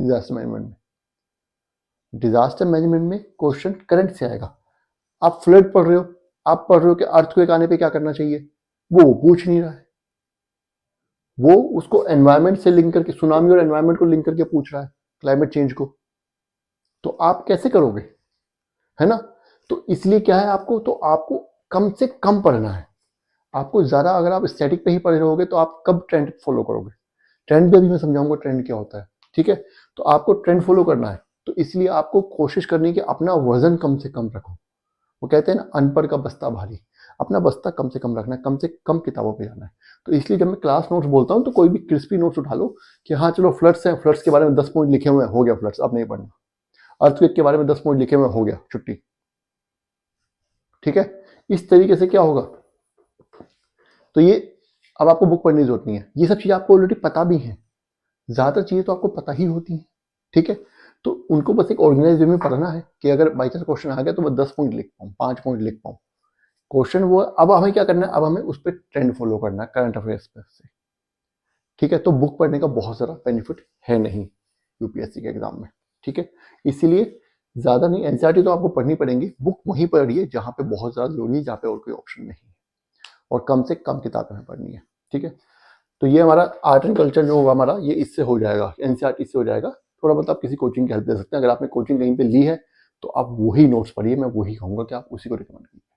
Disaster management में। Disaster management में question current से आएगा। आप फ्लड पढ़ रहे हो, आप पढ़ रहे हो कि अर्थक्वेक आने पे क्या करना चाहिए, वो पूछ नहीं रहा है, वो उसको एनवायरमेंट से लिंक करके, सुनामी और एनवायरमेंट को लिंक करके पूछ रहा है, क्लाइमेट चेंज को। तो आप कैसे करोगे, है ना। तो इसलिए क्या है, आपको कम से कम पढ़ना है। आपको ज्यादा, अगर आप स्टैटिक पे ही पढ़े रहोगे तो आप कब ट्रेंड फॉलो करोगे। ट्रेंड पे भी मैं समझाऊंगा ट्रेंड क्या होता है, ठीक है। तो आपको ट्रेंड फॉलो करना है, तो इसलिए आपको कोशिश करनी है कि अपना वजन कम से कम रखो। वो कहते हैं ना, अनपढ़ का बस्ता भारी। अपना बस्ता कम से कम रखना है, कम से कम किताबों पे जाना है। तो इसलिए जब मैं क्लास नोट्स बोलता हूँ तो कोई भी क्रिस्पी नोट्स उठा लो कि हाँ चलो फ्लड्स हैं, फ्लड्स के बारे में 10 पॉइंट लिखे हुए हैं, हो गया फ्लड्स, अब नहीं पढ़ना। अर्थक्वेक के बारे में 10 पॉइंट लिखे हुए हैं, हो गया, छुट्टी, ठीक है। इस तरीके से क्या होगा, तो ये अब आपको बुक पढ़ने की जरूरत नहीं है, ये सब चीजें आपको ऑलरेडी पता भी है। ज्यादातर चीजें तो आपको पता ही होती हैं, ठीक है। तो उनको बस एक ऑर्गेनाइज वे में पढ़ना है कि अगर बाई चांस क्वेश्चन आ गया तो मैं 10 पॉइंट लिख पाऊँ, 5 पॉइंट लिख पाऊँ क्वेश्चन। वो अब हमें क्या करना है, अब हमें उस पर ट्रेंड फॉलो करना है करंट अफेयर्स पे से, ठीक है। तो बुक पढ़ने का बहुत सारा बेनिफिट है नहीं यूपीएससी के एग्जाम में, ठीक है। इसीलिए ज्यादा नहीं, एनसीईआरटी तो आपको पढ़नी पड़ेगी, बुक वहीं पढ़िए जहाँ पे बहुत ज्यादा जरूरी है, जहाँ पे और कोई ऑप्शन नहीं है, और कम से कम किताबें हमें पढ़नी है, ठीक है। तो ये हमारा आर्ट एंड कल्चर जो होगा हमारा, ये इससे हो जाएगा, एनसीईआरटी से हो जाएगा। थोड़ा बहुत आप किसी कोचिंग की हेल्प ले सकते हैं, अगर आपने कोचिंग कहीं पे ली है तो आप वही नोट्स पढ़िए, मैं वही कहूँगा कि आप उसी को रिकमेंड कीजिए।